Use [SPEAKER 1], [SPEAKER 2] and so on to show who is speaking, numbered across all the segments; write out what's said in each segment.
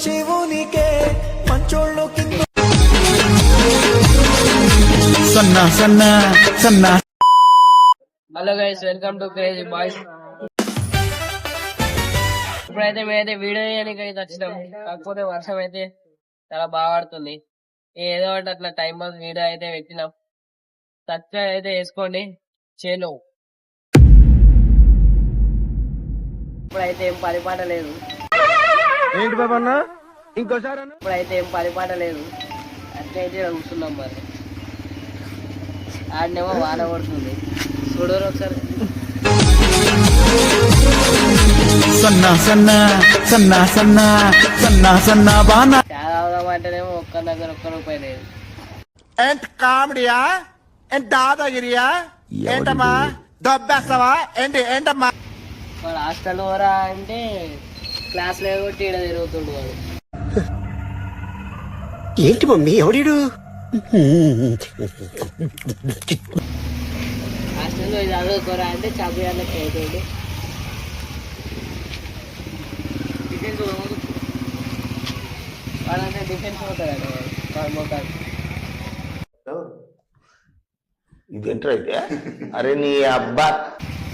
[SPEAKER 1] శివునికే మంచోళ్ళు కింద
[SPEAKER 2] hello guys, welcome to crazy boys. ఇప్పుడైతే మేమైతే వీడియో చేయడానికి అయితే వచ్చినాం. కాకపోతే వర్షం అయితే చాలా బాగా పడుతుంది. ఏదో ఒకటి అట్లా టైం పాస్ వీడియో అయితే పెట్టినాం. సబ్స్క్రైబ్ అయితే వేసుకోండి. చేలో ఇప్పుడైతే ఏం పరిపాట లేదు.
[SPEAKER 3] ఏంటి బాబా అన్న ఇంకోసారి
[SPEAKER 2] ఇప్పుడైతే ఏం పరిపాట లేదు. అట్లయితే కూర్చున్నాం. మరి ఆడనేమో వాన పడుతుంది. చూడరు ఒకసారి. చాలా అవుదామంటేనేమో ఒక్క దగ్గర ఒక్క రూపాయి లేదు.
[SPEAKER 3] ఏంటి కామెడీయా ఏంటి దాదాగిరియా ఏంటమ్మా దొబ్బేస్తావా ఏంటమ్మా
[SPEAKER 2] వాడు హాస్టల్ పోరా అంటే క్లాస్ లో కొట్టి ఈడ తిరుగుతుండు వాడు.
[SPEAKER 4] ఏంటి మమ్మీ ఎవడీడు
[SPEAKER 2] హాస్టల్లో ఇది చదువుకోరా అంటే చదివాళ్ళకి అవుతాడు. డిఫెన్స్ వాడంటే డిఫెన్స్ పోతాడు వాడు మోకాడు.
[SPEAKER 4] ఇదేంట్రా అయితే అరే నీ అబ్బా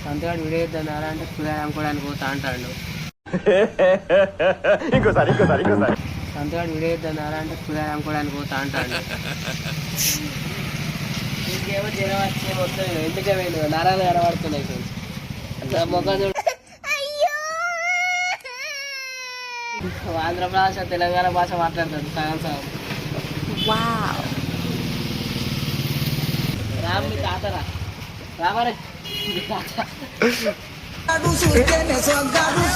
[SPEAKER 2] సంతగాడు వీడియో ఇద్దాం అంటే కూరగాయలు అమ్ముకోవడానికి పోతా అంటాడు.
[SPEAKER 3] ఇంకోసారి
[SPEAKER 2] సంతగాడు వీడియో ఇద్దాం అంటే కూరగాయలు అమ్ముకోవడానికి పోతా అంటాడు. ఇంకేమో జ్వరం వచ్చి మొత్తం ఎందుకే వేలు నరాలు కనబడుతున్నాయి. అట్లా మొక్క చూడ ఆంధ్ర భాష తెలంగాణ భాష మాట్లాడతాడు సగం సగం. రామ్ మీ తాతరా రామరే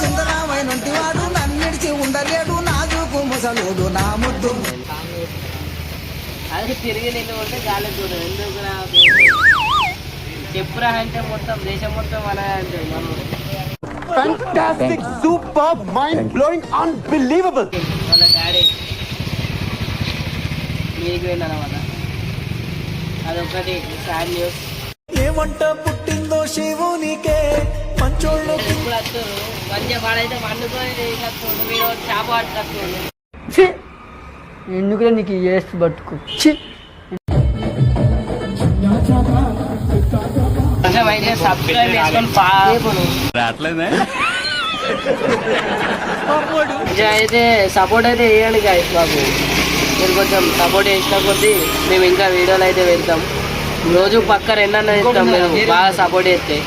[SPEAKER 1] సుందరమైనటివాడు నన్నిడిచి ఉండలేడు నాజుకు ముసలుడు నా ముద్దు.
[SPEAKER 2] అది తిరిగి నిన్ను ఉంటే గాలి చూడు ఎందుకు చెప్పురా అంటే మొత్తం దేశం మొత్తం మన అంటే మనం
[SPEAKER 3] fantastic super mind blowing unbelievable
[SPEAKER 2] మన డాడీ మీకు వెళ్ళాలన్నమాట. అదొకటి సాడ్ న్యూస్.
[SPEAKER 1] ఏమంట పుట్టిందో శివునికే మంచోళ్ళు
[SPEAKER 2] ఇప్పుడు వస్తారు మంచిగా వాడైతే వండుకొని కట్టుకోండు. మీరు చేప పట్టుకోండు.
[SPEAKER 5] ఎందుకులే నీకు వేస్ట్ పట్టుకు
[SPEAKER 2] కొంచెం అయితే సబ్స్క్రైబ్ చేసుకొని అయితే సపోర్ట్ అయితే వేయండి గాయస్. మాకు మీరు కొంచెం సపోర్ట్ చేసిన కొద్దీ మేము ఇంకా వీడియోలు అయితే వెళ్తాం. రోజు పక్క రెండన్నా ఇస్తాం. మేము బాగా సపోర్ట్ చేస్తే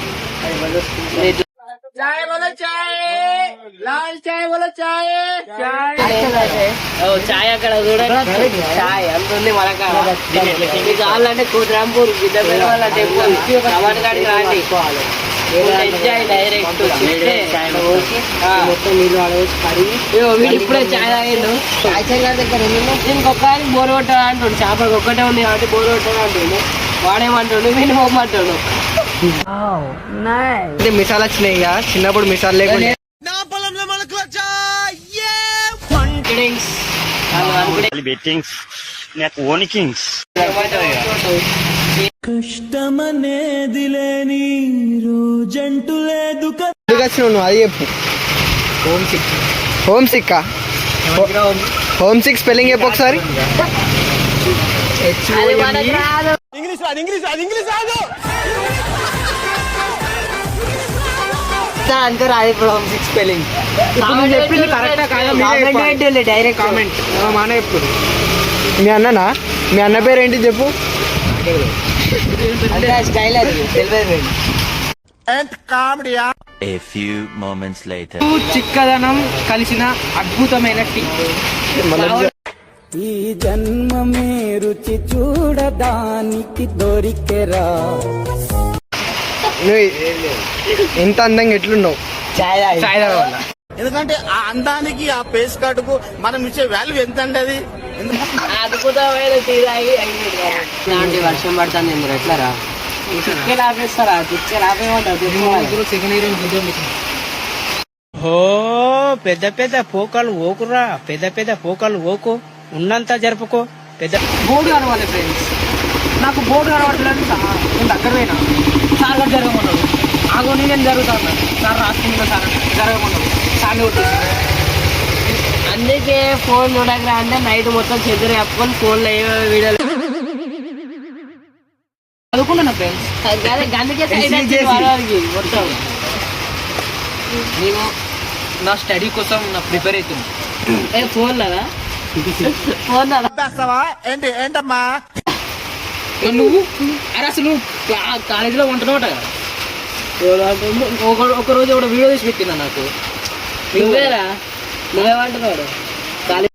[SPEAKER 2] చాయ్ అక్కడ చూడండి. చాయ్ అంత ఉంది మన కాడ. మీకు కావాలంటే కోట్రాంపూర్ బిడ్డపల్లి వాళ్ళ టెంపుల్ టమాటా కాడికి రాండి. డైరెక్ట్ మొత్తం నీళ్ళు ఆడవచ్చు కడిగి వీడు ఇప్పుడే చాయ్ తాగిండు. దీనికి ఒక్కదానికి బోర్ కొట్టాడు అంటుండు. చేపలకు ఒక్కటే ఉంది కాబట్టి బోర్ కొట్టాడు అంటుండు. వాడేమంటుండు వీళ్ళు పోమంటాడు.
[SPEAKER 5] మిసాలు వచ్చినాయి ఇక చిన్నప్పుడు మిసాలు లేకుండా
[SPEAKER 1] కష్టమనేది లేని రోజంటూ లేదు.
[SPEAKER 5] నువ్వు అది చెప్పు. Homesick homesick spelling చెప్పు ఒకసారి. అంతే రాదు ఇప్పుడు హోమ్ సిక్ స్పెల్లింగ్. చెప్పింది కరెక్టా కాదా డైరెక్ట్ కామెంట్ మన చెప్పు. మీ అన్ననా మీ అన్న పేరు ఏంటి చెప్పు. స్టైల్ అది తెలియదు.
[SPEAKER 3] ఏంటి కామెడీయా
[SPEAKER 6] A few moments later.
[SPEAKER 5] చిక్కదనం కలిసిన అద్భుతమైన టీ.
[SPEAKER 1] ఈ జన్మమే రుచి చూడడానికి దొరికెరా.
[SPEAKER 5] నువ్వు ఎంత అందంగా ఎట్లున్నావు చాయ్ తాగవల్ల.
[SPEAKER 3] ఎందుకంటే ఆ అందానికి ఆ ఫేస్ కార్డుకు మనం ఇచ్చే వాల్యూ ఎంత అండి అది.
[SPEAKER 2] అద్భుతమైన టీ తాగి ఇలాంటి వర్షం పడుతుంది. మీరు ఎట్లారా చిక్కెలు ఆపేస్తారా? చిక్కెలు ఆపేయమంటారు.
[SPEAKER 5] ఓ పెద్ద పెద్ద పోకాలు ఓకురా. పెద్ద పోకాలు ఓకు ఉన్నంత జరుపుకో. పెద్ద
[SPEAKER 2] బోర్డు కనవాలి ఫ్రెండ్స్. నాకు బోర్డు కనబడలేదు. నేను దగ్గర పోయినా సార్ గారు జరగమన్నాడు. ఆగో నేను జరుగుతా అన్నాడు. సార్ రాసుకున్నా సార్ జరగమన్నాడు. సార్ని కొట్టేసి అన్ని అందుకే ఫోన్ చూడకరా అంటే నైట్ మొత్తం చెద్దరు కప్పుకొని ఫోన్ లో వీడియోలు
[SPEAKER 5] చదువుకుంటున్నా ఫ్రెండ్స్.
[SPEAKER 2] అందుకే మొత్తం
[SPEAKER 5] నేను నా స్టడీ కోసం నా ప్రిపేర్ అవుతున్నా.
[SPEAKER 2] ఫోన్ కదా ఫోన్
[SPEAKER 3] ఏంటి ఏంటమ్మా
[SPEAKER 5] నువ్వు అరే అసలు నువ్వు కాలేజీలో ఉంటున్నావు కదా. ఒక రోజు ఒక వీడియో తీసి పెట్టినా నాకు.
[SPEAKER 2] నువ్వేమంటున్నాడు